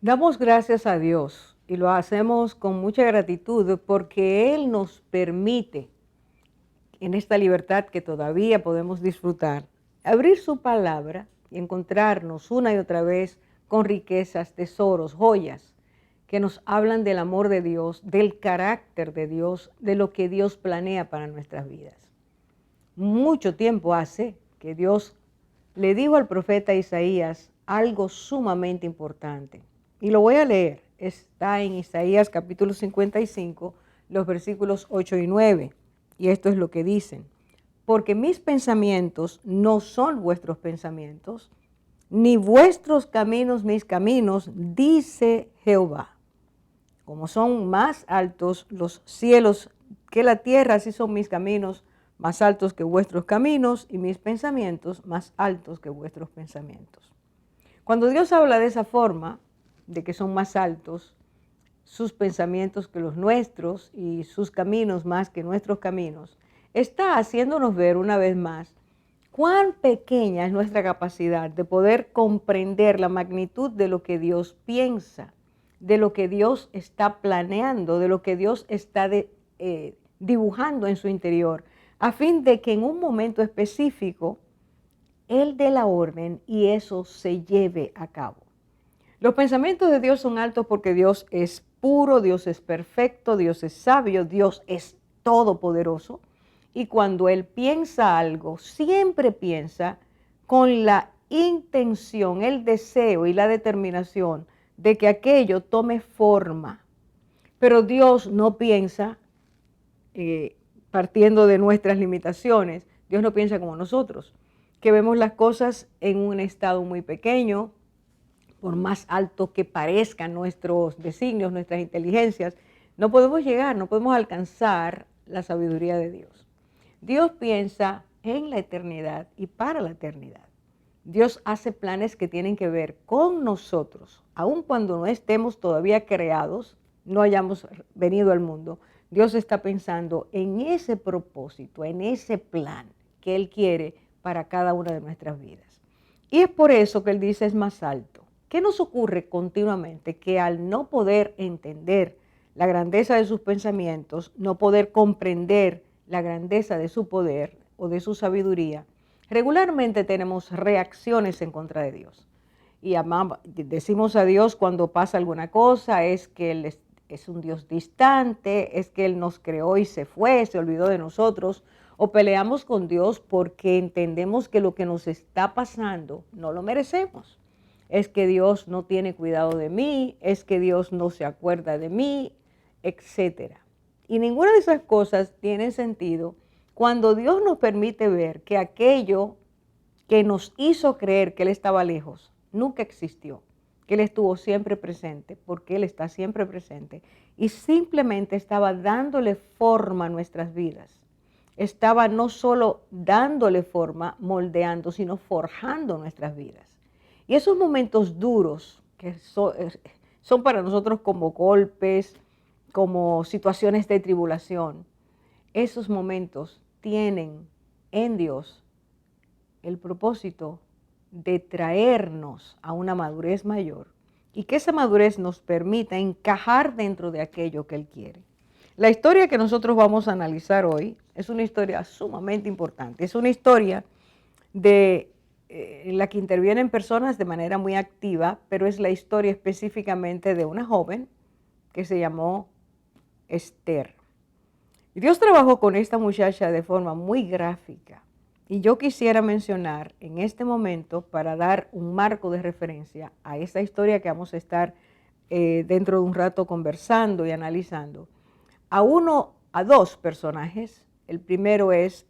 Damos gracias a Dios y lo hacemos con mucha gratitud porque Él nos permite, en esta libertad que todavía podemos disfrutar, abrir su palabra y encontrarnos una y otra vez con riquezas, tesoros, joyas que nos hablan del amor de Dios, del carácter de Dios, de lo que Dios planea para nuestras vidas. Mucho tiempo hace que Dios le dijo al profeta Isaías algo sumamente importante. Y lo voy a leer. Está en Isaías capítulo 55, los versículos 8 y 9. Y esto es lo que dicen. Porque mis pensamientos no son vuestros pensamientos, ni vuestros caminos mis caminos, dice Jehová. Como son más altos los cielos que la tierra, así son mis caminos más altos que vuestros caminos y mis pensamientos más altos que vuestros pensamientos. Cuando Dios habla de esa forma, de que son más altos sus pensamientos que los nuestros y sus caminos más que nuestros caminos, está haciéndonos ver una vez más cuán pequeña es nuestra capacidad de poder comprender la magnitud de lo que Dios piensa, de lo que Dios está planeando, de lo que Dios está dibujando en su interior, a fin de que en un momento específico Él dé la orden y eso se lleve a cabo. Los pensamientos de Dios son altos porque Dios es puro, Dios es perfecto, Dios es sabio, Dios es todopoderoso. Y cuando Él piensa algo, siempre piensa con la intención, el deseo y la determinación de que aquello tome forma. Pero Dios no piensa, partiendo de nuestras limitaciones, Dios no piensa como nosotros, que vemos las cosas en un estado muy pequeño, por más alto que parezcan nuestros designios, nuestras inteligencias, no podemos llegar, no podemos alcanzar la sabiduría de Dios. Dios piensa en la eternidad y para la eternidad. Dios hace planes que tienen que ver con nosotros, aun cuando no estemos todavía creados, no hayamos venido al mundo. Dios está pensando en ese propósito, en ese plan que Él quiere para cada una de nuestras vidas. Y es por eso que Él dice es más alto. ¿Qué nos ocurre continuamente? Que al no poder entender la grandeza de sus pensamientos, no poder comprender la grandeza de su poder o de su sabiduría, regularmente tenemos reacciones en contra de Dios. Y decimos a Dios cuando pasa alguna cosa, es que Él es un Dios distante, es que Él nos creó y se fue, se olvidó de nosotros, o peleamos con Dios porque entendemos que lo que nos está pasando no lo merecemos. Es que Dios no tiene cuidado de mí, es que Dios no se acuerda de mí, etc. Y ninguna de esas cosas tiene sentido cuando Dios nos permite ver que aquello que nos hizo creer que Él estaba lejos nunca existió, que Él estuvo siempre presente, porque Él está siempre presente, y simplemente estaba dándole forma a nuestras vidas. Estaba no solo dándole forma, moldeando, sino forjando nuestras vidas. Y esos momentos duros, que son para nosotros como golpes, como situaciones de tribulación, esos momentos tienen en Dios el propósito de traernos a una madurez mayor y que esa madurez nos permita encajar dentro de aquello que Él quiere. La historia que nosotros vamos a analizar hoy es una historia sumamente importante. Es una historia en la que intervienen personas de manera muy activa, pero es la historia específicamente de una joven que se llamó Esther. Y Dios trabajó con esta muchacha de forma muy gráfica. Y yo quisiera mencionar en este momento, para dar un marco de referencia a esa historia que vamos a estar dentro de un rato conversando y analizando, a dos personajes. El primero es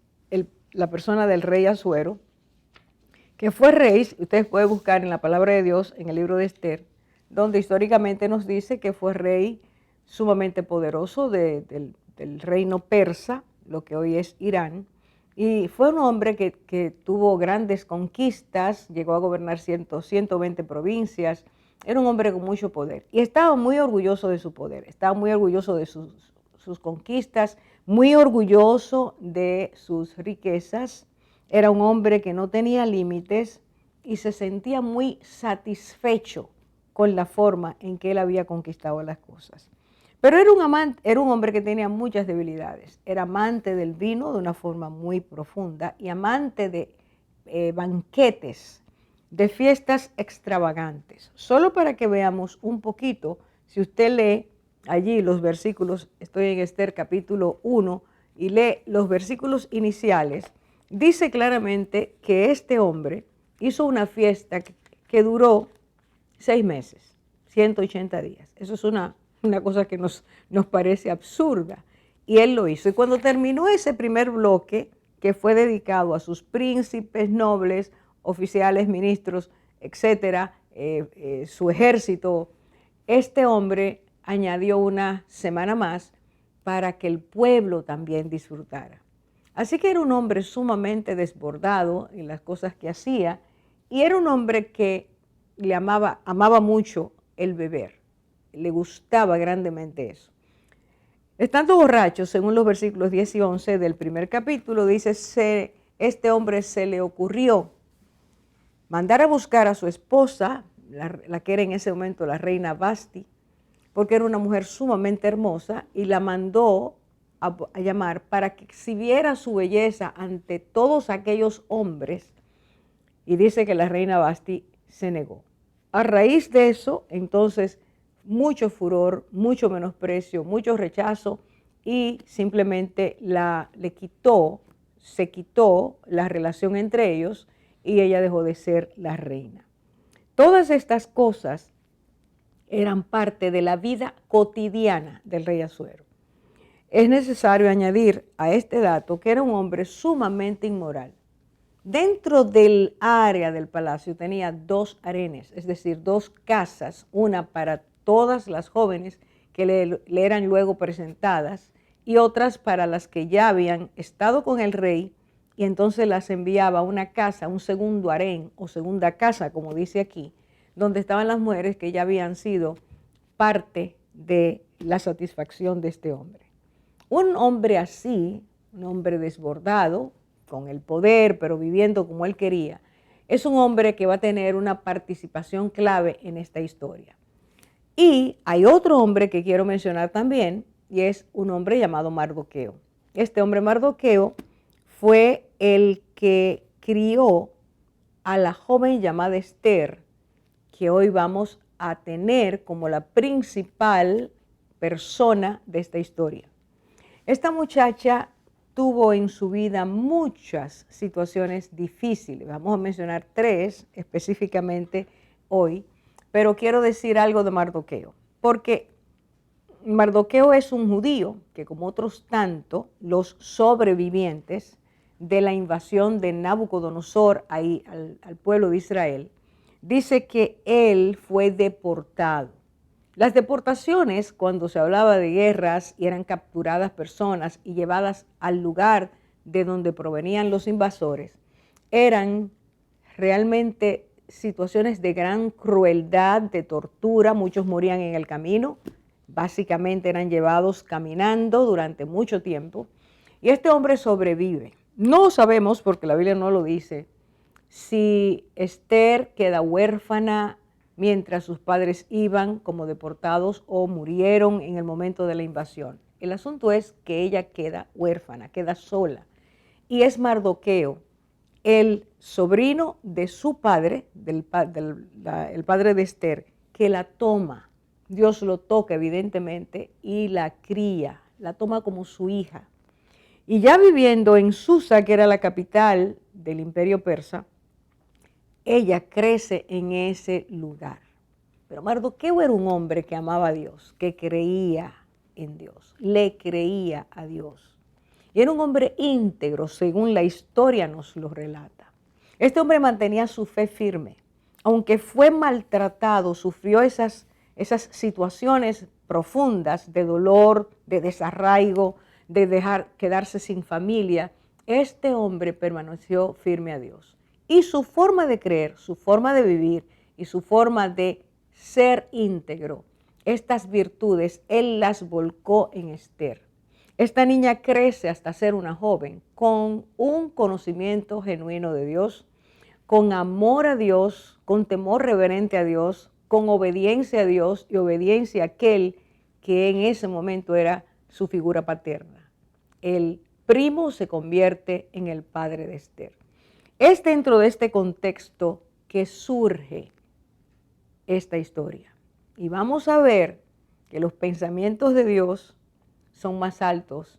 la persona del rey Asuero, que fue rey. Ustedes pueden buscar en la palabra de Dios, en el libro de Esther, donde históricamente nos dice que fue rey sumamente poderoso del reino persa, lo que hoy es Irán, y fue un hombre que tuvo grandes conquistas, llegó a gobernar 120 provincias, era un hombre con mucho poder, y estaba muy orgulloso de su poder, estaba muy orgulloso de sus conquistas, muy orgulloso de sus riquezas. Era un hombre que no tenía límites y se sentía muy satisfecho con la forma en que él había conquistado las cosas. Pero era un hombre que tenía muchas debilidades. Era amante del vino de una forma muy profunda y amante de banquetes, de fiestas extravagantes. Solo para que veamos un poquito, si usted lee allí los versículos, estoy en Esther capítulo 1, y lee los versículos iniciales, dice claramente que este hombre hizo una fiesta que duró 6 meses, 180 días. Eso es una cosa que nos parece absurda. Y él lo hizo. Y cuando terminó ese primer bloque, que fue dedicado a sus príncipes, nobles, oficiales, ministros, etcétera, su ejército, este hombre añadió una semana más para que el pueblo también disfrutara. Así que era un hombre sumamente desbordado en las cosas que hacía y era un hombre que amaba mucho el beber, le gustaba grandemente eso. Estando borracho, según los versículos 10 y 11 del primer capítulo, dice, este hombre se le ocurrió mandar a buscar a su esposa, la que era en ese momento la reina Vasti, porque era una mujer sumamente hermosa, y la mandó a llamar para que exhibiera su belleza ante todos aquellos hombres, y dice que la reina Vasti se negó. A raíz de eso, entonces, mucho furor, mucho menosprecio, mucho rechazo, y simplemente se quitó la relación entre ellos y ella dejó de ser la reina. Todas estas cosas eran parte de la vida cotidiana del rey Asuero. Es necesario añadir a este dato que era un hombre sumamente inmoral. Dentro del área del palacio tenía 2 harenes, es decir, 2 casas, una para todas las jóvenes que le eran luego presentadas y otras para las que ya habían estado con el rey, y entonces las enviaba a una casa, un segundo harén o segunda casa, como dice aquí, donde estaban las mujeres que ya habían sido parte de la satisfacción de este hombre. Un hombre así, un hombre desbordado, con el poder, pero viviendo como él quería, es un hombre que va a tener una participación clave en esta historia. Y hay otro hombre que quiero mencionar también, y es un hombre llamado Mardoqueo. Este hombre Mardoqueo fue el que crió a la joven llamada Esther, que hoy vamos a tener como la principal persona de esta historia. Esta muchacha tuvo en su vida muchas situaciones difíciles. Vamos a mencionar 3 específicamente hoy, pero quiero decir algo de Mardoqueo, porque Mardoqueo es un judío que, como otros tantos, los sobrevivientes de la invasión de Nabucodonosor ahí al pueblo de Israel, dice que él fue deportado. Las deportaciones, cuando se hablaba de guerras y eran capturadas personas y llevadas al lugar de donde provenían los invasores, eran realmente situaciones de gran crueldad, de tortura. Muchos morían en el camino, básicamente eran llevados caminando durante mucho tiempo, y este hombre sobrevive. No sabemos, porque la Biblia no lo dice, si Esther queda huérfana mientras sus padres iban como deportados o murieron en el momento de la invasión. El asunto es que ella queda huérfana, queda sola. Y es Mardoqueo, el sobrino de su padre, el padre de Esther, que la toma. Dios lo toca evidentemente y la cría, la toma como su hija. Y ya viviendo en Susa, que era la capital del imperio persa, ella crece en ese lugar. Pero Mardoqueo era un hombre que amaba a Dios, que creía en Dios, le creía a Dios. Y era un hombre íntegro, según la historia nos lo relata. Este hombre mantenía su fe firme. Aunque fue maltratado, sufrió esas situaciones profundas de dolor, de desarraigo, de quedarse sin familia, este hombre permaneció firme a Dios. Y su forma de creer, su forma de vivir y su forma de ser íntegro, estas virtudes, él las volcó en Esther. Esta niña crece hasta ser una joven con un conocimiento genuino de Dios, con amor a Dios, con temor reverente a Dios, con obediencia a Dios y obediencia a aquel que en ese momento era su figura paterna. El primo se convierte en el padre de Esther. Es dentro de este contexto que surge esta historia. Y vamos a ver que los pensamientos de Dios son más altos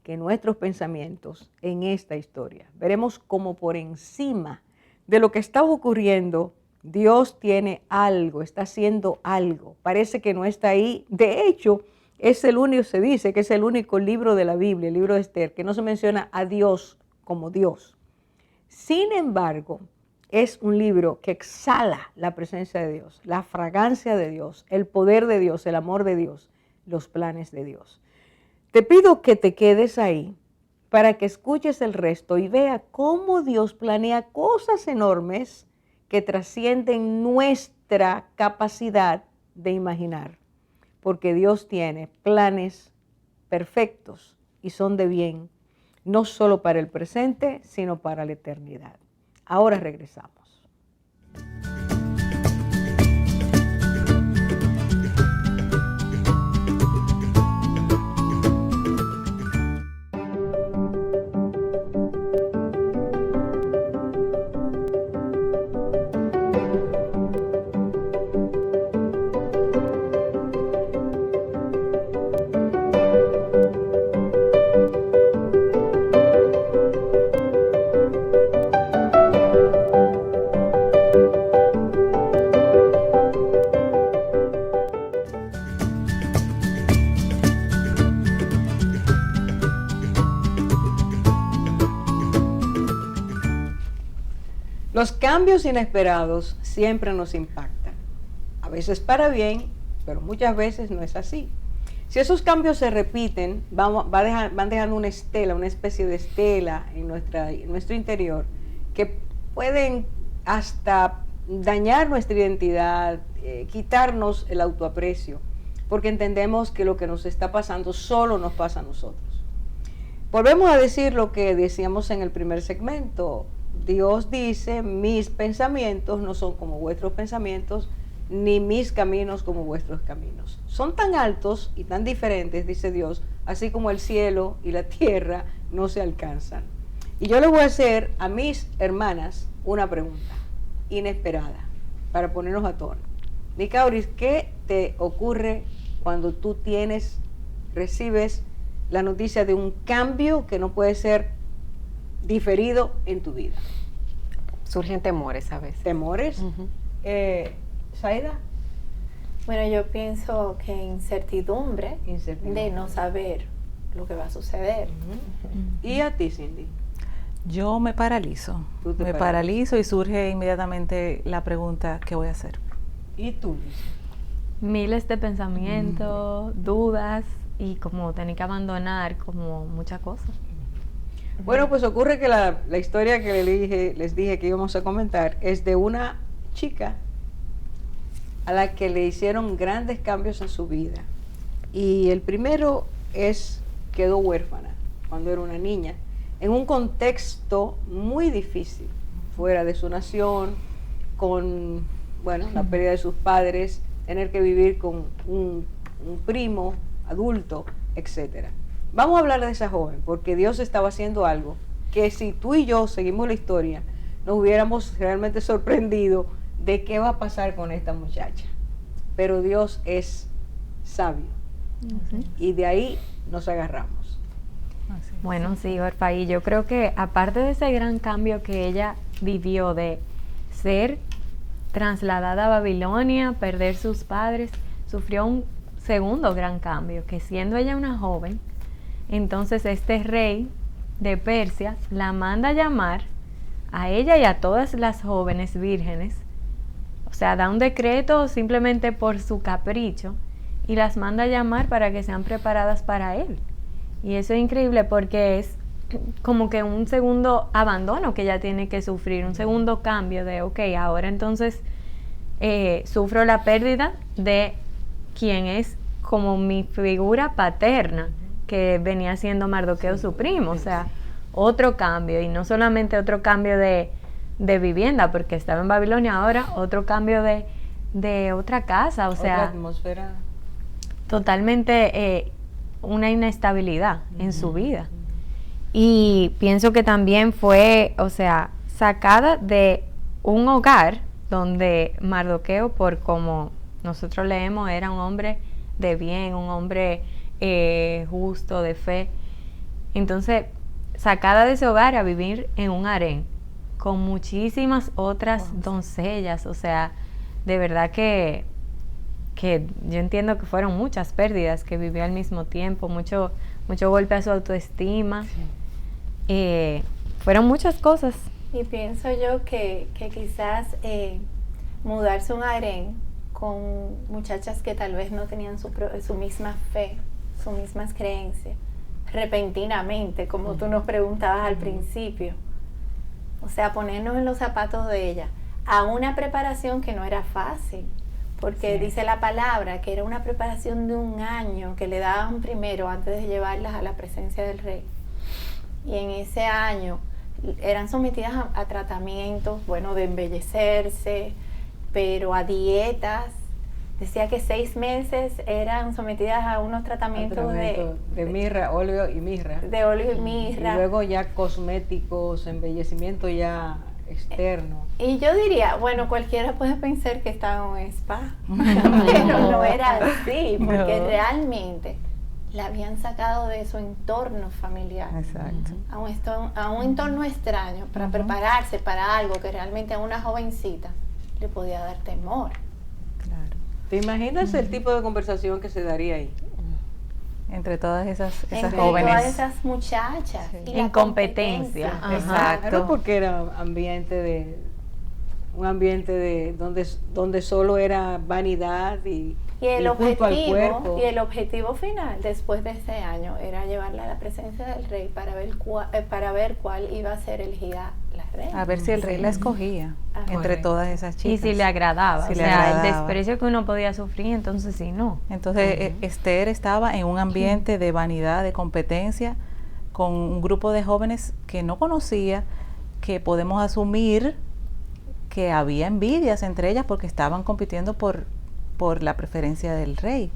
que nuestros pensamientos en esta historia. Veremos cómo por encima de lo que está ocurriendo, Dios tiene algo, está haciendo algo. Parece que no está ahí. De hecho, es el único, se dice que es el único libro de la Biblia, el libro de Esther, que no se menciona a Dios como Dios. Sin embargo, es un libro que exhala la presencia de Dios, la fragancia de Dios, el poder de Dios, el amor de Dios, los planes de Dios. Te pido que te quedes ahí para que escuches el resto y vea cómo Dios planea cosas enormes que trascienden nuestra capacidad de imaginar, porque Dios tiene planes perfectos y son de bien, no solo para el presente, sino para la eternidad. Ahora regresamos. Los cambios inesperados siempre nos impactan, a veces para bien, pero muchas veces no es así. Si esos cambios se repiten, van dejando una estela, una especie de estela en nuestro interior, que pueden hasta dañar nuestra identidad, quitarnos el autoaprecio, porque entendemos que lo que nos está pasando solo nos pasa a nosotros. Volvemos a decir lo que decíamos en el primer segmento. Dios dice, mis pensamientos no son como vuestros pensamientos, ni mis caminos como vuestros caminos. Son tan altos y tan diferentes, dice Dios, así como el cielo y la tierra no se alcanzan. Y yo le voy a hacer a mis hermanas una pregunta inesperada para ponernos a tono. Nicauris, ¿qué te ocurre cuando tú recibes la noticia de un cambio que no puede ser diferido en tu vida? Surgen temores a veces. ¿Temores? ¿Saida? Bueno, yo pienso que incertidumbre de no saber lo que va a suceder. ¿Y a ti, Cindy? Yo me paralizo. Me paralizo y surge inmediatamente la pregunta, ¿qué voy a hacer? ¿Y tú? Miles de pensamientos, dudas y como tener que abandonar como muchas cosas. Bueno, pues ocurre que la historia que les dije que íbamos a comentar es de una chica a la que le hicieron grandes cambios en su vida. Y el primero quedó huérfana cuando era una niña, en un contexto muy difícil, fuera de su nación, con, la pérdida de sus padres, tener que vivir con un primo adulto, etcétera. Vamos a hablar de esa joven, porque Dios estaba haciendo algo que si tú y yo seguimos la historia, nos hubiéramos realmente sorprendido de qué va a pasar con esta muchacha. Pero Dios es sabio. Y de ahí nos agarramos. Bueno, sí, Orfa, y yo creo que aparte de ese gran cambio que ella vivió de ser trasladada a Babilonia, perder sus padres, sufrió un segundo gran cambio, que siendo ella una joven, entonces este rey de Persia la manda a llamar a ella y a todas las jóvenes vírgenes, o sea, da un decreto simplemente por su capricho y las manda a llamar para que sean preparadas para él. Y eso es increíble porque es como que un segundo abandono que ella tiene que sufrir, un segundo cambio de, ok, ahora entonces sufro la pérdida de quien es como mi figura paterna, que venía siendo Mardoqueo su primo, o sea, otro cambio, y no solamente otro cambio de vivienda, porque estaba en Babilonia, ahora otro cambio de de otra casa, o sea, otra atmósfera. Totalmente una inestabilidad en su vida. Y pienso que también fue, o sea, sacada de un hogar donde Mardoqueo, por como nosotros leemos, era un hombre de bien, un hombre justo, de fe. Entonces, sacada de ese hogar a vivir en un harén con muchísimas otras doncellas, o sea, de verdad que yo entiendo que fueron muchas pérdidas que vivió al mismo tiempo, mucho golpe a su autoestima, fueron muchas cosas. Y pienso yo que quizás mudarse a un harén con muchachas que tal vez no tenían su misma fe, sus mismas creencias, repentinamente, como tú nos preguntabas al principio. O sea, ponernos en los zapatos de ella, a una preparación que no era fácil, porque dice la palabra que era una preparación de 1 año que le daban primero antes de llevarlas a la presencia del rey. Y en ese año eran sometidas a tratamientos, bueno, de embellecerse, pero a dietas. Decía que 6 meses eran sometidas a unos tratamientos de mirra, óleo y mirra. De óleo y mirra. Y luego ya cosméticos, embellecimiento ya externo. Y yo diría, bueno, cualquiera puede pensar que estaba en un spa, pero no era así, porque realmente la habían sacado de su entorno familiar. Exacto. A un entorno extraño, para prepararse para algo que realmente a una jovencita le podía dar temor. Claro. ¿Te imaginas el tipo de conversación que se daría ahí? Entre todas esas Entre jóvenes. todas esas muchachas. Sí. Y la Incompetencia. competencia. Exacto. Claro, porque era un ambiente de donde solo era vanidad y el culto al cuerpo. objetivo final después de ese año era llevarla a la presencia del rey para ver cuál iba a ser elegida la reina. A ver si el rey la escogía entre Correcto. todas esas chicas. Y si le agradaba, Si o le sea, agradaba. el desprecio que uno podía sufrir, entonces sí, no. Entonces Esther estaba en un ambiente de vanidad, de competencia, con un grupo de jóvenes que no conocía, que podemos asumir que había envidias entre ellas porque estaban compitiendo por la preferencia del rey.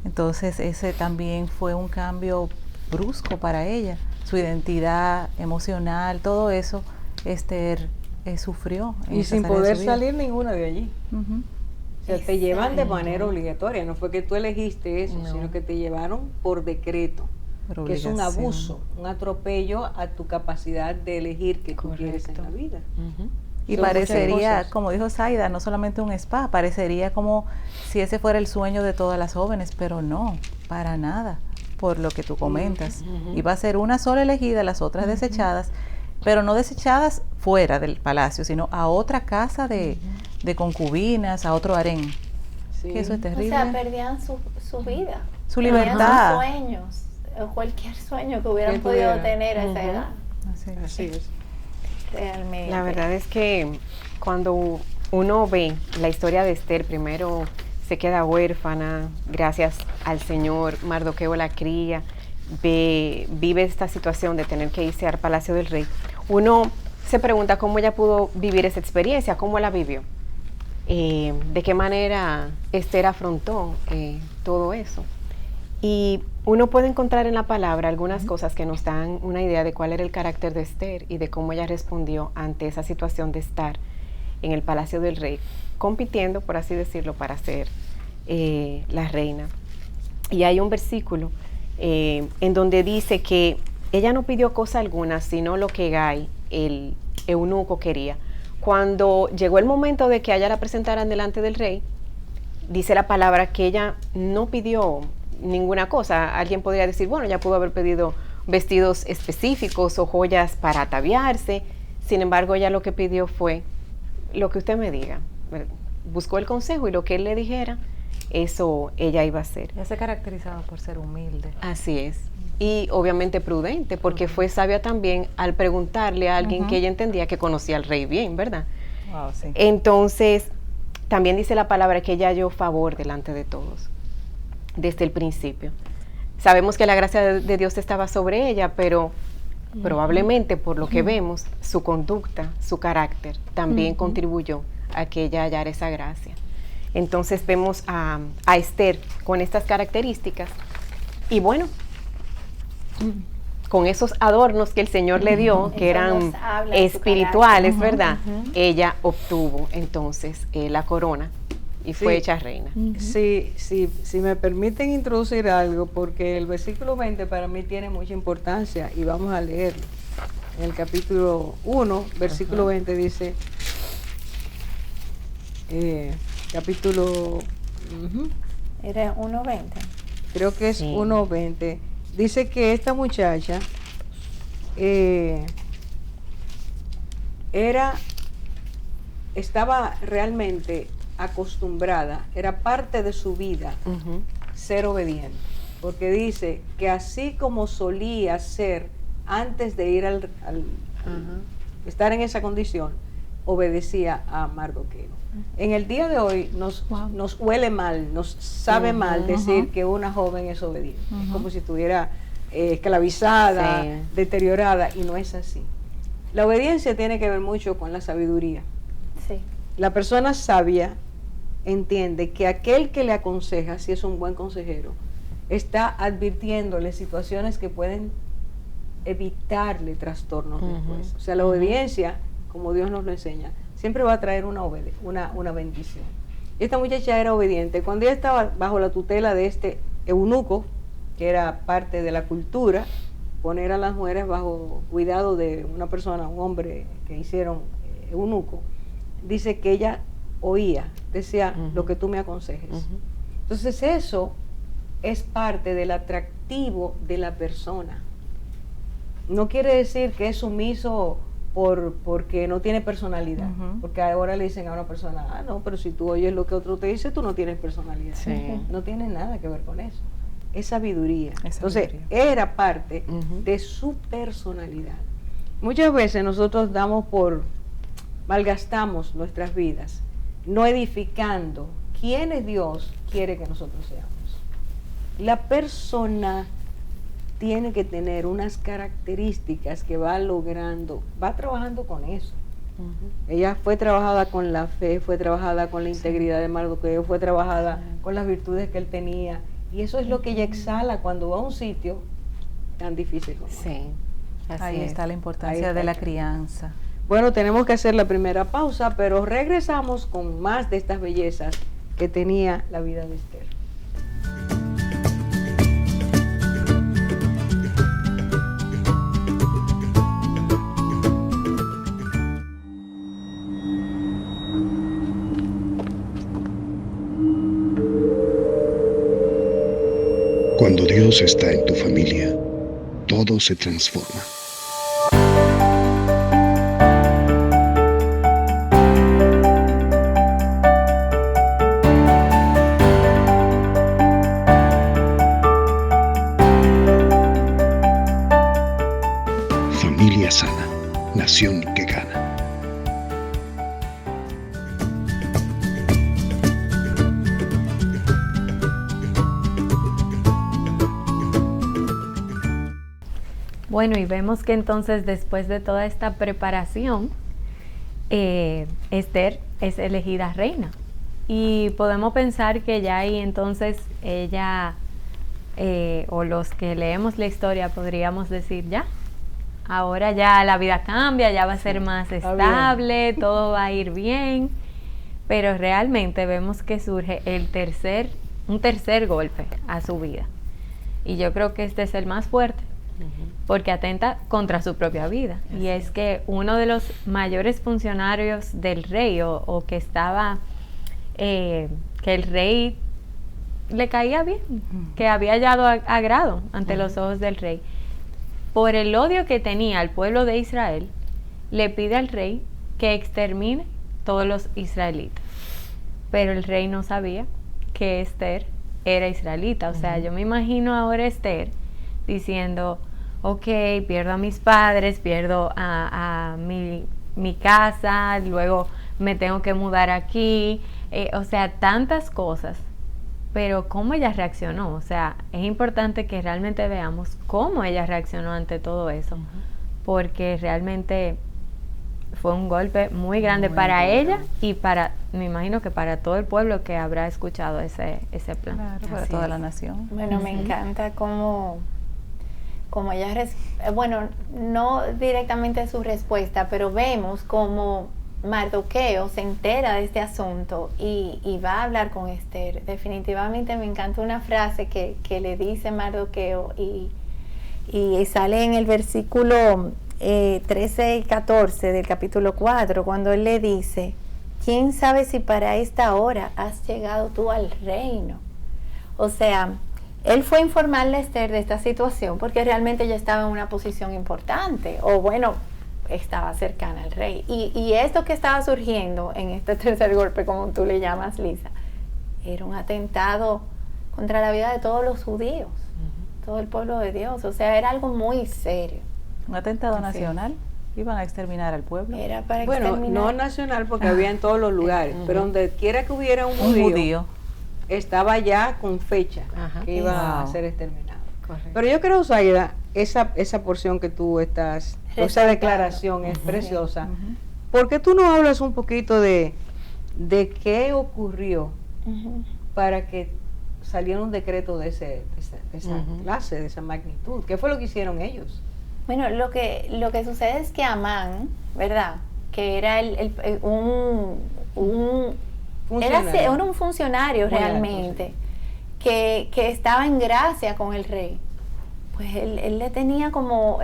Entonces ese también fue un cambio brusco para ella. Su identidad emocional, todo eso, Esther sufrió. en Y esa sin área de poder su vida. salir ninguna de allí. Ujú. O sea, te llevan de manera obligatoria, no fue que tú elegiste eso, sino que te llevaron por decreto, Por que es un obligación. abuso, un atropello a tu capacidad de elegir que tú quieres en la vida. Y Son muchas parecería, cosas. como dijo Zaida, no solamente un spa, parecería como si ese fuera el sueño de todas las jóvenes, pero no, para nada, por lo que tú comentas. Iba a ser una sola elegida, las otras desechadas, pero no desechadas fuera del palacio, sino a otra casa de concubinas, a otro harén. Sí. Que eso es O terrible. sea, perdían su vida. Su Perdían libertad. sus sueños, o cualquier sueño que hubieran Que podido tuviera. tener a esa edad. Así es. Así es. Realmente. La verdad es que cuando uno ve la historia de Esther, primero se queda huérfana, gracias al Señor, Mardoqueo la cría, vive esta situación de tener que irse al palacio del rey. Uno se pregunta cómo ella pudo vivir esa experiencia, cómo la vivió, de qué manera Esther afrontó todo eso. Y uno puede encontrar en la palabra algunas cosas que nos dan una idea de cuál era el carácter de Esther y de cómo ella respondió ante esa situación de estar en el palacio del rey, compitiendo, por así decirlo, para ser la reina. Y hay un versículo en donde dice que ella no pidió cosa alguna, sino lo que Gai, el eunuco, quería. Cuando llegó el momento de que a ella la presentaran delante del rey, dice la palabra que ella no pidió ninguna cosa. Alguien podría decir, bueno, ella pudo haber pedido vestidos específicos o joyas para ataviarse. Sin embargo, ella lo que pidió fue lo que usted me diga. Buscó el consejo y lo que él le dijera, eso ella iba a hacer. Ella se caracterizaba por ser humilde. Así es. Y obviamente prudente, porque fue sabia también al preguntarle a alguien que ella entendía que conocía al rey bien, ¿verdad? Wow, sí. Entonces, también dice la palabra que ella halló favor delante de todos, desde el principio. Sabemos que la gracia de Dios estaba sobre ella, pero probablemente por lo que vemos, su conducta, su carácter, también contribuyó a que ella hallara esa gracia. Entonces vemos a Esther con estas características y bueno, con esos adornos que el Señor le dio, que Eso eran nos habla de su espirituales, carácter. ¿verdad? Ella obtuvo entonces la corona y fue Sí. hecha reina. Si me permiten introducir algo, porque el versículo 20 para mí tiene mucha importancia y vamos a leerlo. En el capítulo 1, versículo 20 dice, capítulo, Era 1:20. creo que es Sí. 1:20, dice que esta muchacha estaba realmente acostumbrada, era parte de su vida Ujú. ser obediente, porque dice que así como solía ser antes de ir estar en esa condición, obedecía a Mardoqueo. En el día de hoy nos huele mal, nos sabe mal decir que una joven es obediente, como si estuviera esclavizada, Sí. deteriorada, y no es así. La obediencia tiene que ver mucho con la sabiduría. Sí. La persona sabia entiende que aquel que le aconseja, si es un buen consejero, está advirtiéndole situaciones que pueden evitarle trastornos después. O sea, la obediencia, como Dios nos lo enseña, siempre va a traer una bendición. Esta muchacha era obediente. Cuando ella estaba bajo la tutela de este eunuco, que era parte de la cultura, poner a las mujeres bajo cuidado de una persona, un hombre que hicieron eunuco, dice que ella oía, decía, lo que tú me aconsejes. Entonces eso es parte del atractivo de la persona. No quiere decir que es sumiso porque no tiene personalidad, porque ahora le dicen a una persona, no, pero si tú oyes lo que otro te dice, tú no tienes personalidad. Sí. No tiene nada que ver con eso. Es sabiduría. Es Entonces, sabiduría. era parte de su personalidad. Muchas veces nosotros malgastamos nuestras vidas, no edificando quiénes Dios quiere que nosotros seamos. La persona tiene que tener unas características que va logrando, va trabajando con eso. Ella fue trabajada con la fe, fue trabajada con la integridad de Mardoqueo, fue trabajada con las virtudes que él tenía, y eso es lo que ella exhala cuando va a un sitio tan difícil como este. Sí, así Ahí es. está la importancia Ahí de está. la crianza. Bueno, tenemos que hacer la primera pausa, pero regresamos con más de estas bellezas que tenía la vida de Esther. Cuando Dios está en tu familia, todo se transforma. Familia sana, nación que gana. Bueno, y vemos que entonces después de toda esta preparación, Esther es elegida reina. Y podemos pensar que ya ahí entonces ella, o los que leemos la historia, podríamos decir ya, ahora ya la vida cambia, ya va a ser más estable, todo va a ir bien. Pero realmente vemos que surge un tercer golpe a su vida. Y yo creo que este es el más fuerte, porque atenta contra su propia vida. Y es que uno de los mayores funcionarios del rey, o que estaba, que el rey le caía bien, que había hallado agrado ante los ojos del rey, por el odio que tenía al pueblo de Israel, le pide al rey que extermine todos los israelitas. Pero el rey no sabía que Esther era israelita. O sea, yo me imagino ahora Esther diciendo, ok, pierdo a mis padres, pierdo a mi casa, luego me tengo que mudar aquí, o sea, tantas cosas. Pero cómo ella reaccionó, o sea, es importante que realmente veamos cómo ella reaccionó ante todo eso, porque realmente fue un golpe muy grande Muy para duro. ella y me imagino que para todo el pueblo que habrá escuchado ese plan. Claro, para Así toda es. la nación. Bueno, me encanta cómo ella, bueno, no directamente su respuesta, pero vemos cómo Mardoqueo se entera de este asunto y va a hablar con Esther. Definitivamente me encanta una frase que le dice Mardoqueo y sale en el versículo 13 y 14 del capítulo 4, cuando él le dice: ¿quién sabe si para esta hora has llegado tú al reino? O sea, él fue a informarle a Esther de esta situación porque realmente ella estaba en una posición importante, o bueno, estaba cercana al rey. Y esto que estaba surgiendo en este tercer golpe, como tú le llamas, Lisa, era un atentado contra la vida de todos los judíos, todo el pueblo de Dios. O sea, era algo muy serio. Un atentado Así es. nacional. Iban a exterminar al pueblo. Era para Bueno, exterminar. no nacional porque había en todos los lugares, pero donde quiera que hubiera un Un judío, judío. estaba ya con fecha Ajá. que iba a Wow. ser exterminado. Correcto. Pero yo creo, Zaida, esa porción que tú estás, esa Resaltando. declaración es preciosa. Ujú. ¿Por qué tú no hablas un poquito de qué ocurrió Ujú. para que saliera un decreto de esa Ujú. clase, de esa magnitud? ¿Qué fue lo que hicieron ellos? Bueno, lo que sucede es que Amán, ¿verdad? Que era un Funcionario. era un funcionario Muy alto, realmente, que estaba en gracia con el rey. Pues él le tenía como,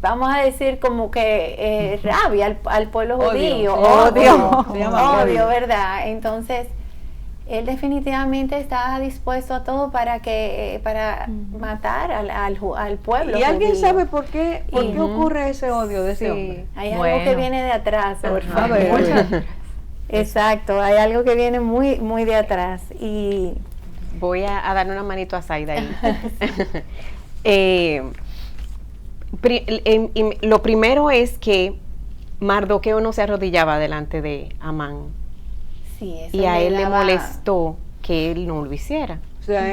vamos a decir, como que rabia al pueblo Odio, judío, se llama odio, odio, se llama odio. odio, ¿verdad? Entonces, él definitivamente estaba dispuesto a todo para matar al pueblo. ¿Y alguien judío. sabe por qué Y- ocurre ese odio de ese Sí, hombre? hay algo Bueno. que viene de atrás, por A favor. ver. Exacto, hay algo que viene muy, muy de atrás. Y Voy a darle una manito a Zaida ahí. Lo primero es que Mardoqueo no se arrodillaba delante de Amán sí, eso y a él le daba- molestó que él no lo hiciera. O sea,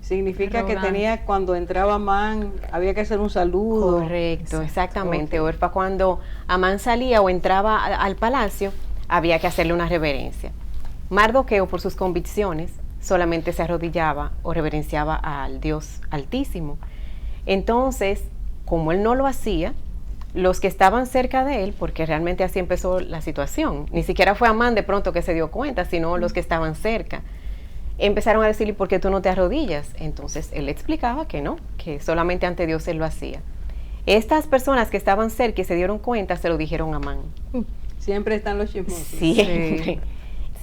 significa que Arrogante. tenía, cuando entraba Amán, había que hacer un saludo. Correcto, exactamente. Ok. Orfa, cuando Amán salía o entraba al palacio, había que hacerle una reverencia. Mardoqueo, por sus convicciones, solamente se arrodillaba o reverenciaba al Dios Altísimo. Entonces, como él no lo hacía, los que estaban cerca de él, porque realmente así empezó la situación, ni siquiera fue Amán de pronto que se dio cuenta, sino los que estaban cerca, empezaron a decirle: ¿por qué tú no te arrodillas? Entonces él explicaba que no, que solamente ante Dios él lo hacía. Estas personas que estaban cerca y se dieron cuenta, se lo dijeron a Amán. Siempre están los chismosos. Siempre.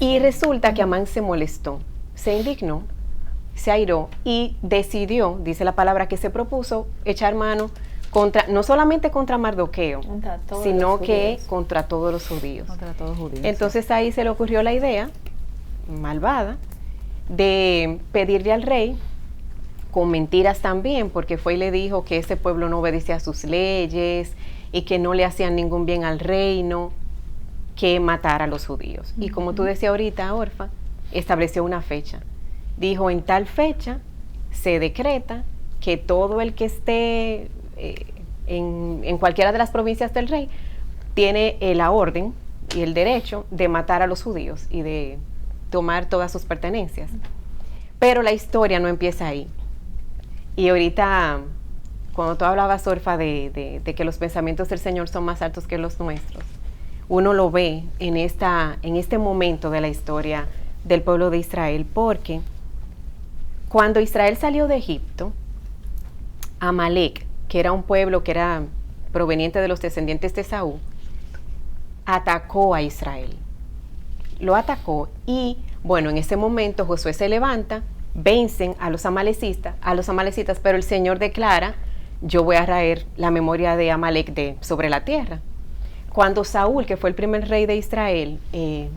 Y resulta que Amán se molestó, se indignó, se airó y decidió, dice la palabra, que se propuso echar mano no solamente contra Mardoqueo, Contra todos sino los que judíos. contra todos los judíos. Contra todos judíos. Entonces ahí se le ocurrió la idea malvada de pedirle al rey, con mentiras también, porque fue y le dijo que ese pueblo no obedecía a sus leyes y que no le hacían ningún bien al reino, que matara a los judíos. Y como tú decías ahorita, Orfa, estableció una fecha. Dijo: en tal fecha se decreta que todo el que esté en cualquiera de las provincias del rey tiene la orden y el derecho de matar a los judíos y de tomar todas sus pertenencias. Pero la historia no empieza ahí. Y ahorita, cuando tú hablabas, Orfa, de que los pensamientos del Señor son más altos que los nuestros, uno lo ve en este momento de la historia del pueblo de Israel, porque cuando Israel salió de Egipto, Amalek, que era un pueblo que era proveniente de los descendientes de Saúl, atacó a Israel. Lo atacó y, bueno, en ese momento Josué se levanta, vencen a los amalecitas, pero el Señor declara: yo voy a traer la memoria de Amalek sobre la tierra. Cuando Saúl, que fue el primer rey de Israel,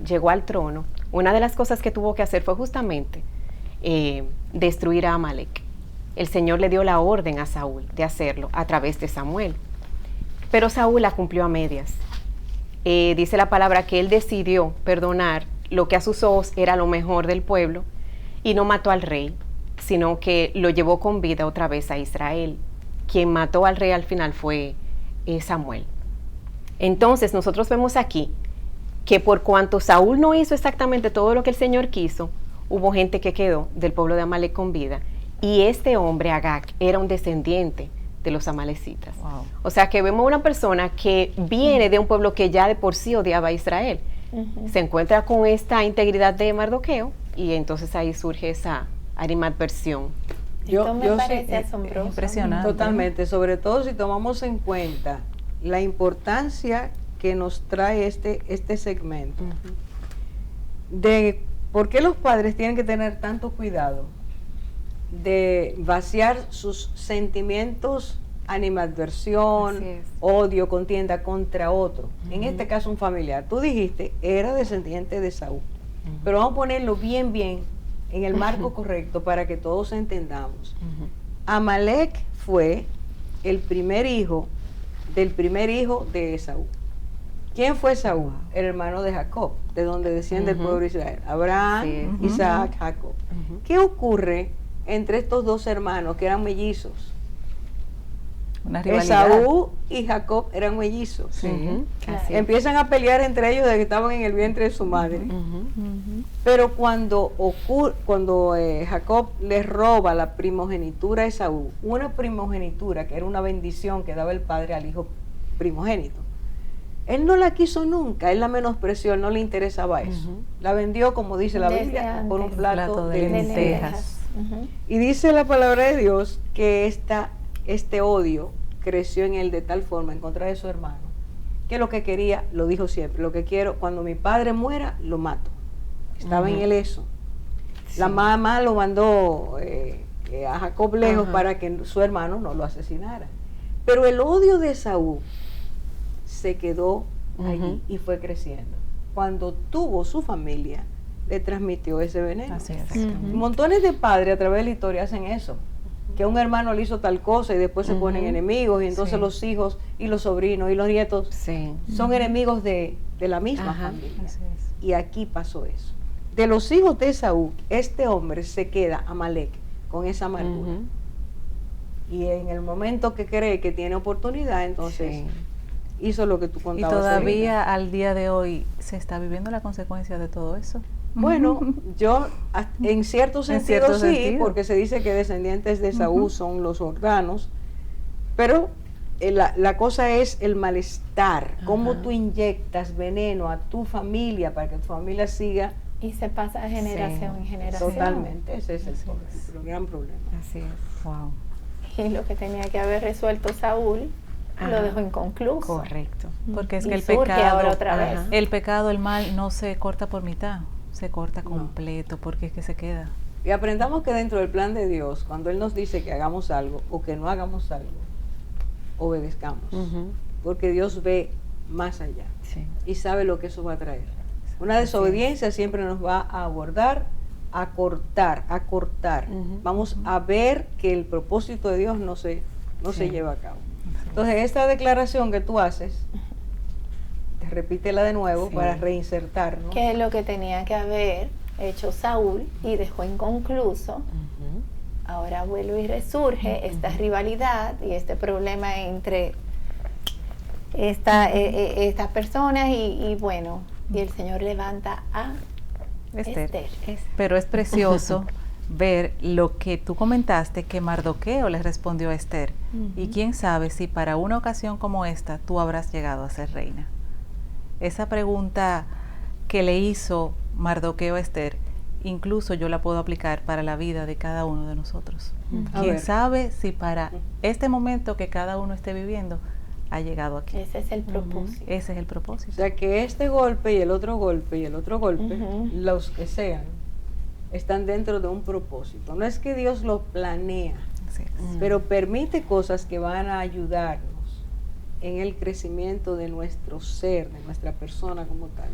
llegó al trono, una de las cosas que tuvo que hacer fue justamente destruir a Amalek. El Señor le dio la orden a Saúl de hacerlo a través de Samuel. Pero Saúl la cumplió a medias. Dice la palabra que él decidió perdonar lo que a sus ojos era lo mejor del pueblo y no mató al rey, sino que lo llevó con vida otra vez a Israel. Quien mató al rey al final fue Samuel. Entonces nosotros vemos aquí que por cuanto Saúl no hizo exactamente todo lo que el Señor quiso, hubo gente que quedó del pueblo de Amalek con vida, y este hombre, Agag, era un descendiente de los amalecitas. Wow. O sea que vemos una persona que viene de un pueblo que ya de por sí odiaba a Israel. Se encuentra con esta integridad de Mardoqueo, y entonces ahí surge esa animadversión. Esto me Yo parece sí, asombroso. impresionante. Totalmente, sobre todo si tomamos en cuenta la importancia que nos trae este segmento de por qué los padres tienen que tener tanto cuidado de vaciar sus sentimientos, animadversión, Así es. odio, contienda contra otro. En este caso un familiar. Tú dijiste, era descendiente de Saúl. Pero vamos a ponerlo bien en el marco correcto para que todos entendamos. Amalek fue el primer hijo del primer hijo de Esaú. ¿Quién fue Esaú? El hermano de Jacob, de donde desciende el pueblo de Israel. Abraham, Sí. Isaac, Jacob. ¿Qué ocurre entre estos dos hermanos que eran mellizos? Una rivalidad. Esaú y Jacob eran mellizos. Ujú, Claro. así es. Empiezan a pelear entre ellos desde que estaban en el vientre de su madre. Pero cuando Jacob le roba la primogenitura a Esaú, una primogenitura que era una bendición que daba el padre al hijo primogénito, él no la quiso nunca, él la menospreció, él no le interesaba eso. La vendió, como dice la Desde Biblia, por un antes. plato de De lentejas. Ujú. Y dice la palabra de Dios que este odio creció en él de tal forma en contra de su hermano, que lo que quería, lo dijo siempre, lo que quiero, cuando mi padre muera, lo mato. Estaba en él eso. La mamá lo mandó a Jacob lejos para que su hermano no lo asesinara. Pero el odio de Saúl se quedó allí y fue creciendo. Cuando tuvo su familia, le transmitió ese veneno. Así es. Montones de padres a través de la historia hacen eso, que a un hermano le hizo tal cosa y después se ponen enemigos, y entonces Sí. los hijos y los sobrinos y los nietos Sí. son enemigos de la misma Ajá. familia. Así es. Y aquí pasó eso. De los hijos de Esaú, este hombre se queda, Amalek, con esa amargura. Y en el momento que cree que tiene oportunidad, entonces Sí. hizo lo que tú Y contabas. todavía al día de hoy se está viviendo la consecuencia de todo eso. Bueno, yo en cierto En sentido cierto sí, sentido. porque se dice que descendientes de Saúl son los organos, pero la cosa es el malestar, cómo tú inyectas veneno a tu familia para que tu familia siga Y se pasa de generación en generación. totalmente. Ese es el gran problema. Así es. Wow. Y lo que tenía que haber resuelto Saúl Ajá. lo dejó inconcluso. Correcto. Porque es Y que el surge pecado, ahora otra vez. Ajá. el pecado, el mal no se corta por mitad, se corta completo, porque es que se queda. Y aprendamos que dentro del plan de Dios, cuando Él nos dice que hagamos algo o que no hagamos algo, obedezcamos. Porque Dios ve más allá Sí. y sabe lo que eso va a traer. Una desobediencia siempre nos va a abordar, a cortar. Vamos a ver que el propósito de Dios no se lleva a cabo. Entonces, esta declaración que tú haces, repítela de nuevo Sí. para reinsertarnos. Que es lo que tenía que haber hecho Saúl y dejó inconcluso. Ahora vuelve y resurge esta rivalidad y este problema entre estas personas y bueno, y el Señor levanta a Esther. Pero es precioso ver lo que tú comentaste, que Mardoqueo le respondió a Esther. Y quién sabe si para una ocasión como esta tú habrás llegado a ser reina. Esa pregunta que le hizo Mardoqueo a Esther, incluso yo la puedo aplicar para la vida de cada uno de nosotros. A ¿Quién ver. sabe si para este momento que cada uno esté viviendo ha llegado aquí? Ese es el propósito. Ese es el O propósito. sea que este golpe y el otro golpe y el otro golpe, Ujú. los que sean, están dentro de un propósito. No es que Dios lo planea, Así es. pero permite cosas que van a ayudarnos en el crecimiento de nuestro ser, de nuestra persona como tal.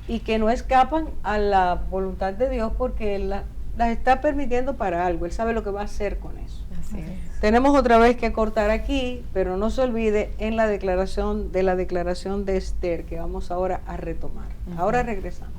Y que no escapan a la voluntad de Dios porque Él las está permitiendo para algo. Él sabe lo que va a hacer con eso. Así es. Tenemos otra vez que cortar aquí, pero no se olvide en la declaración de Esther, que vamos ahora a retomar. Ahora regresamos.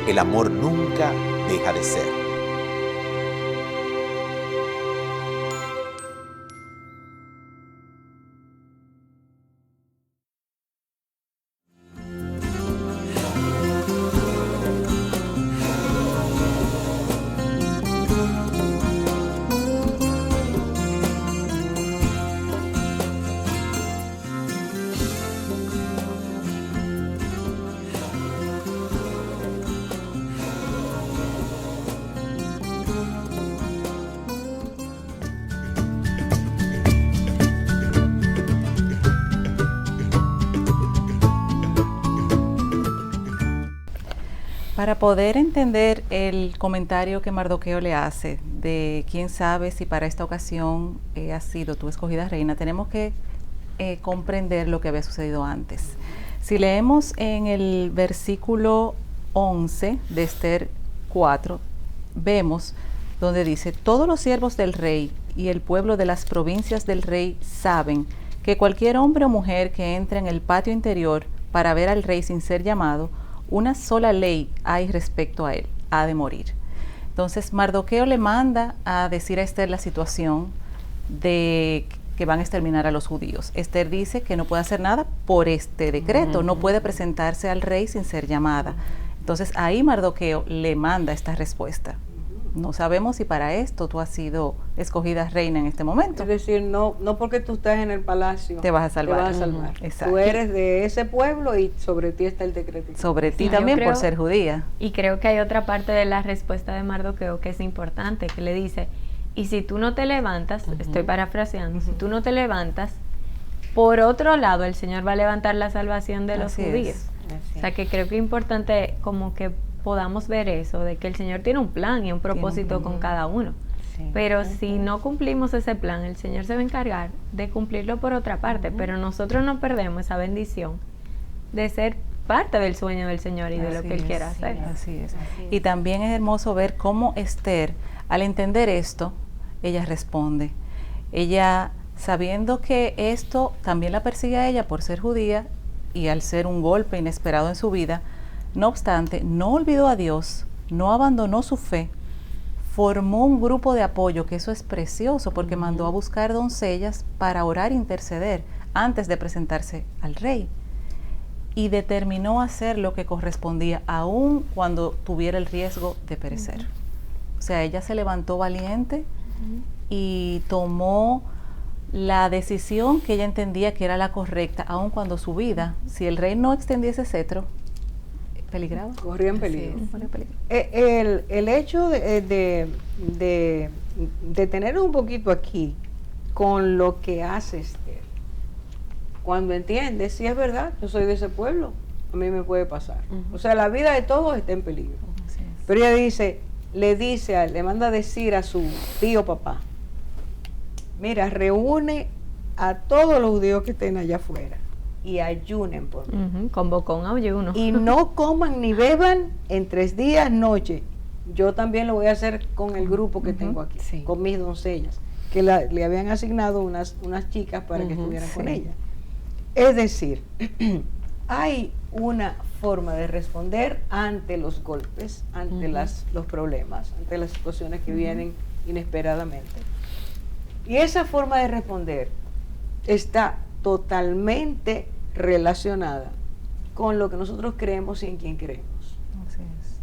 el amor nunca deja de ser. Para poder entender el comentario que Mardoqueo le hace de quién sabe si para esta ocasión has sido tu escogida reina, tenemos que comprender lo que había sucedido antes. Si leemos en el versículo 11 de Esther 4, vemos donde dice: todos los siervos del rey y el pueblo de las provincias del rey saben que cualquier hombre o mujer que entre en el patio interior para ver al rey sin ser llamado, una sola ley hay respecto a él: ha de morir. Entonces Mardoqueo le manda a decir a Esther la situación de que van a exterminar a los judíos. Esther dice que no puede hacer nada por este decreto, no puede presentarse al rey sin ser llamada. Entonces ahí Mardoqueo le manda esta respuesta: no sabemos si para esto tú has sido escogida reina en este momento. Es decir, no porque tú estás en el palacio te vas a salvar. Te vas a salvar. Exacto. Tú eres de ese pueblo y sobre ti está el decreto. Sobre ti Sí, también yo por creo- ser judía. Y creo que hay otra parte de la respuesta de Mardoqueo que es importante, que le dice: y si tú no te levantas, estoy parafraseando, si tú no te levantas, por otro lado el Señor va a levantar la salvación de los Así es. judíos. O sea que creo que es importante como que podamos ver eso, de que el Señor tiene un plan y un propósito con cada uno. Sí. Pero si no cumplimos ese plan, el Señor se va a encargar de cumplirlo por otra parte, pero nosotros no perdemos esa bendición de ser parte del sueño del Señor y de lo Así que Él es, quiera hacer. Así es. Y también es hermoso ver cómo Esther, al entender esto, ella responde. Ella, sabiendo que esto también la persigue a ella por ser judía y al ser un golpe inesperado en su vida, no obstante, no olvidó a Dios, no abandonó su fe, formó un grupo de apoyo, que eso es precioso, porque mandó a buscar doncellas para orar e interceder antes de presentarse al rey. Y determinó hacer lo que correspondía, aun cuando tuviera el riesgo de perecer. O sea, ella se levantó valiente y tomó la decisión que ella entendía que era la correcta, aun cuando su vida, si el rey no extendiese cetro, peligraba. Corrían peligro. Corría peligro. El hecho de tener un poquito aquí con lo que hace Esther, cuando entiende, si es verdad, yo soy de ese pueblo, a mí me puede pasar. O sea, la vida de todos está en peligro. Así es. Pero ella dice, le manda a decir a su tío papá: mira, reúne a todos los judíos que estén allá afuera y ayunen por mí. Ujú, convocó un ayuno. Y no coman ni beban en 3 días, noche. Yo también lo voy a hacer con el grupo que tengo aquí, sí. con mis doncellas, que le habían asignado unas chicas para que estuvieran con ella. Es decir, hay una forma de responder ante los golpes, ante los problemas, ante las situaciones que vienen inesperadamente. Y esa forma de responder está totalmente relacionada con lo que nosotros creemos y en quién creemos. Así es.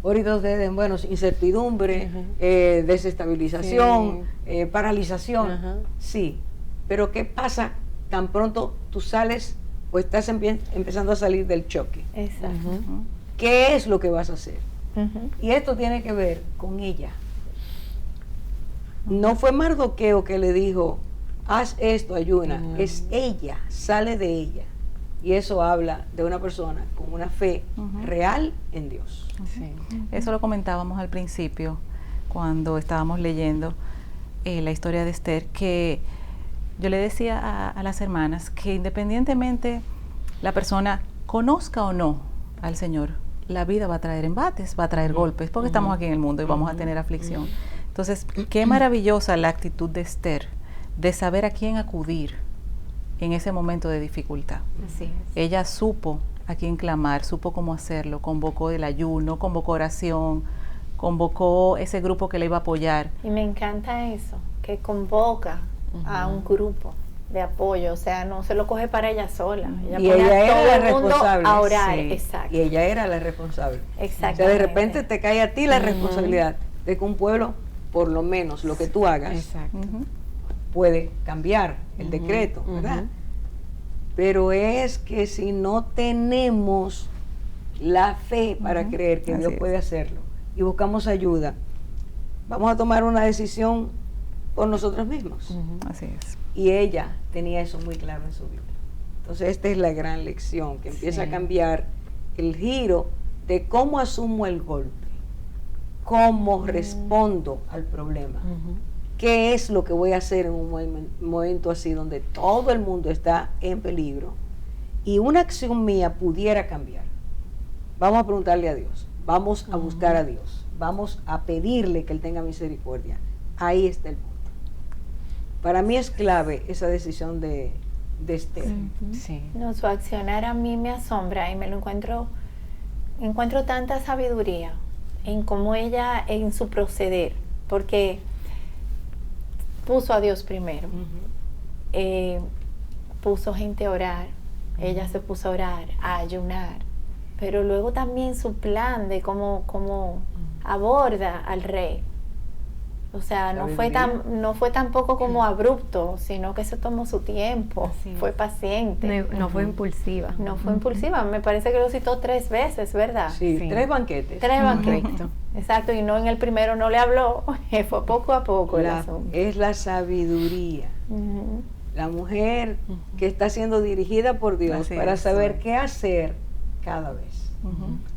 Ahorita ustedes, bueno, incertidumbre, desestabilización, paralización, sí, pero ¿qué pasa tan pronto tú sales o estás empezando a salir del choque? Exacto. ¿Qué es lo que vas a hacer? Ujú. Y esto tiene que ver con ella. No fue Mardoqueo que le dijo, haz esto, ayuna. Es ella, sale de ella. Y eso habla de una persona con una fe real en Dios. Sí. Eso lo comentábamos al principio, cuando estábamos leyendo la historia de Esther, que yo le decía a las hermanas que independientemente la persona conozca o no al Señor, la vida va a traer embates, va a traer golpes, porque estamos aquí en el mundo y vamos a tener aflicción. Entonces, qué maravillosa la actitud de Esther, de saber a quién acudir en ese momento de dificultad. Así es. Ella supo a quién clamar, supo cómo hacerlo, convocó el ayuno, convocó oración, convocó ese grupo que le iba a apoyar. Y me encanta eso, que convoca a un grupo de apoyo, o sea, no se lo coge para ella sola. Y pone ella a era todo la el mundo responsable. a orar, Sí. exacto. Y ella era la responsable. O sea, Exactamente. de repente te cae a ti la responsabilidad de que un pueblo, por lo menos lo que tú hagas, Exacto. puede cambiar el decreto, ¿verdad? Pero es que si no tenemos la fe para creer que Así Dios es. puede hacerlo y buscamos ayuda, vamos a tomar una decisión por nosotros mismos. Así es. Y ella tenía eso muy claro en su vida. Entonces esta es la gran lección, que empieza a cambiar el giro de cómo asumo el golpe, cómo respondo al problema, qué es lo que voy a hacer en un momento así donde todo el mundo está en peligro y una acción mía pudiera cambiar. Vamos a preguntarle a Dios, vamos a buscar a Dios, vamos a pedirle que Él tenga misericordia. Ahí está el punto. Para mí es clave esa decisión de Esther. Sí. No, su accionar a mí me asombra y me lo encuentro tanta sabiduría en cómo ella, en su proceder, porque puso a Dios primero, puso gente a orar, ella se puso a orar, a ayunar, pero luego también su plan de cómo aborda al rey. O sea, no fue tampoco como abrupto, sino que se tomó su tiempo, Así fue es. paciente. No fue impulsiva. No fue impulsiva, me parece que lo citó 3 veces, ¿verdad? Sí, Sí. 3 banquetes. 3 banquetes. Correcto. Exacto, y no en el primero no le habló, fue poco a poco el La- asunto. es la sabiduría. Ujú. La mujer que está siendo dirigida por Dios Así para es. saber qué hacer cada vez.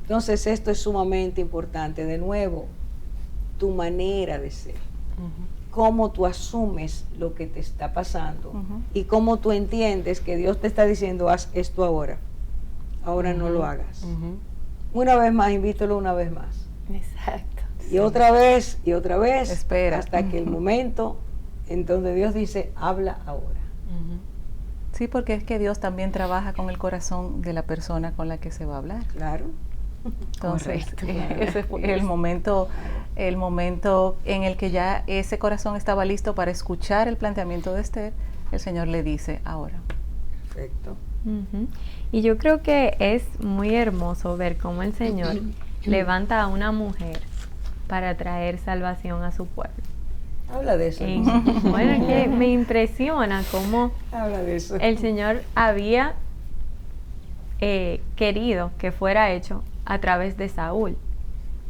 Entonces esto es sumamente importante. De nuevo, tu manera de ser, cómo tú asumes lo que te está pasando y cómo tú entiendes que Dios te está diciendo, haz esto ahora no lo hagas. Una vez más, invítalo una vez más. Exacto. Y otra vez, Espera. hasta que el momento en donde Dios dice, habla ahora. Sí, porque es que Dios también trabaja con el corazón de la persona con la que se va a hablar. Claro. Entonces, Correcto. ese fue el momento en el que ya ese corazón estaba listo para escuchar el planteamiento de Esther. El Señor le dice, ahora. Perfecto. Ujú. Y yo creo que es muy hermoso ver cómo el Señor levanta a una mujer para traer salvación a su pueblo. Habla de eso. Bueno, es que me impresiona cómo Habla de eso. el Señor había querido que fuera hecho a través de Saúl.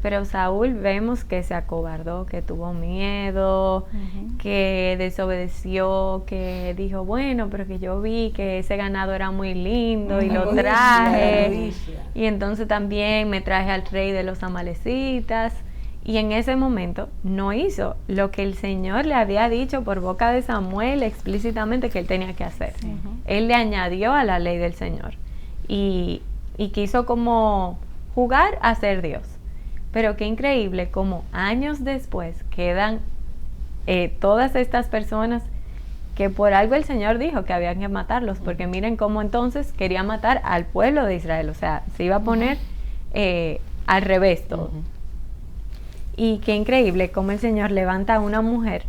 Pero Saúl vemos que se acobardó, que tuvo miedo, que desobedeció, que dijo, bueno, pero que yo vi que ese ganado era muy lindo y La lo codicia, la traje. codicia. Y entonces también me traje al rey de los amalecitas. Y en ese momento no hizo lo que el Señor le había dicho por boca de Samuel explícitamente que él tenía que hacer. Él le añadió a la ley del Señor y quiso como jugar a ser Dios. Pero qué increíble como años después quedan todas estas personas que por algo el Señor dijo que habían que matarlos, porque miren cómo entonces quería matar al pueblo de Israel, o sea, se iba a poner al revés todo. Y qué increíble cómo el Señor levanta a una mujer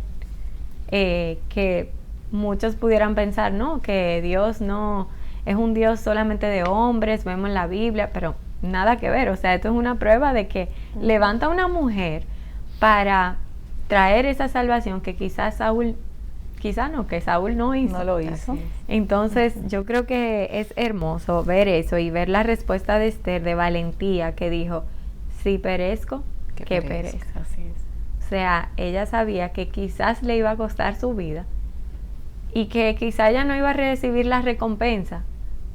que muchos pudieran pensar, no, que Dios no es un Dios solamente de hombres, vemos en la Biblia, pero nada que ver. O sea, esto es una prueba de que levanta a una mujer para traer esa salvación que que Saúl no hizo. No lo hizo. Entonces, yo creo que es hermoso ver eso y ver la respuesta de Esther de valentía que dijo, si perezco, que perezca. Así es. O sea, ella sabía que quizás le iba a costar su vida y que quizá ella no iba a recibir la recompensa,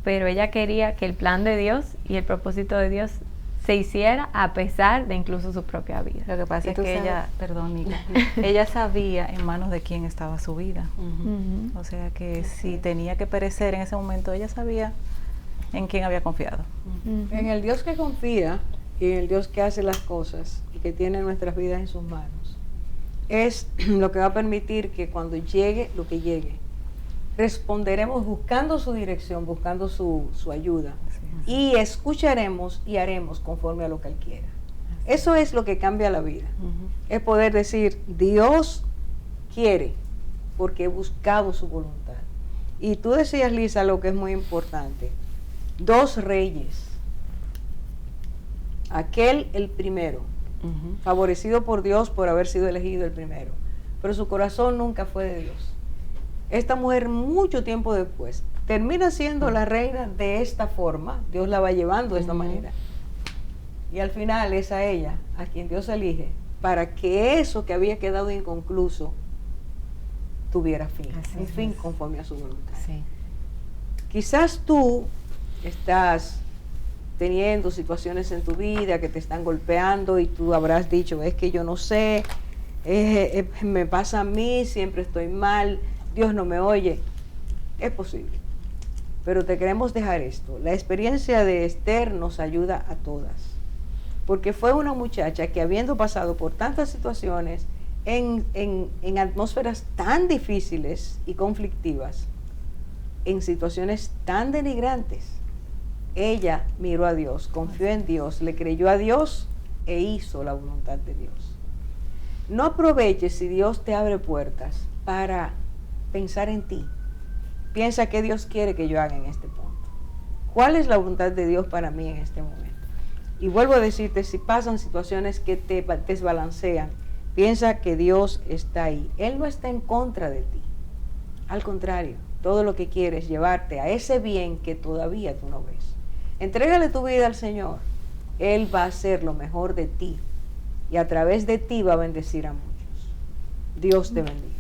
pero ella quería que el plan de Dios y el propósito de Dios se hiciera a pesar de incluso su propia vida. Lo que pasa Y es tú que sabes- ella, perdón, Nica, ella sabía en manos de quién estaba su vida. Ujú. O sea que si tenía que perecer en ese momento, ella sabía en quién había confiado. Ujú. En el Dios que confía y en el Dios que hace las cosas y que tiene nuestras vidas en sus manos, es lo que va a permitir que cuando llegue lo que llegue, responderemos buscando su dirección, buscando su ayuda. Y escucharemos y haremos conforme a lo que Él quiera. Eso es lo que cambia la vida. Es poder decir, Dios quiere, porque he buscado su voluntad. Y tú decías, Lisa, lo que es muy importante. 2 reyes. Aquel, el primero, favorecido por Dios por haber sido elegido el primero. Pero su corazón nunca fue de Dios. Esta mujer, mucho tiempo después, termina siendo la reina de esta forma. Dios la va llevando de esta manera. Y al final es a ella a quien Dios elige para que eso que había quedado inconcluso tuviera fin. Un fin conforme a su voluntad. Sí. Quizás tú estás teniendo situaciones en tu vida que te están golpeando y tú habrás dicho, es que yo no sé, me pasa a mí, siempre estoy mal, Dios no me oye. Es posible. Pero te queremos dejar esto. La experiencia de Esther nos ayuda a todas. Porque fue una muchacha que, habiendo pasado por tantas situaciones en atmósferas tan difíciles y conflictivas, en situaciones tan denigrantes, ella miró a Dios, confió en Dios, le creyó a Dios e hizo la voluntad de Dios. No aproveches si Dios te abre puertas para pensar en ti. Piensa qué Dios quiere que yo haga en este punto. ¿Cuál es la voluntad de Dios para mí en este momento? Y vuelvo a decirte, si pasan situaciones que te desbalancean, piensa que Dios está ahí. Él no está en contra de ti. Al contrario, todo lo que quiere es llevarte a ese bien que todavía tú no ves. Entrégale tu vida al Señor. Él va a hacer lo mejor de ti. Y a través de ti va a bendecir a muchos. Dios te bendiga.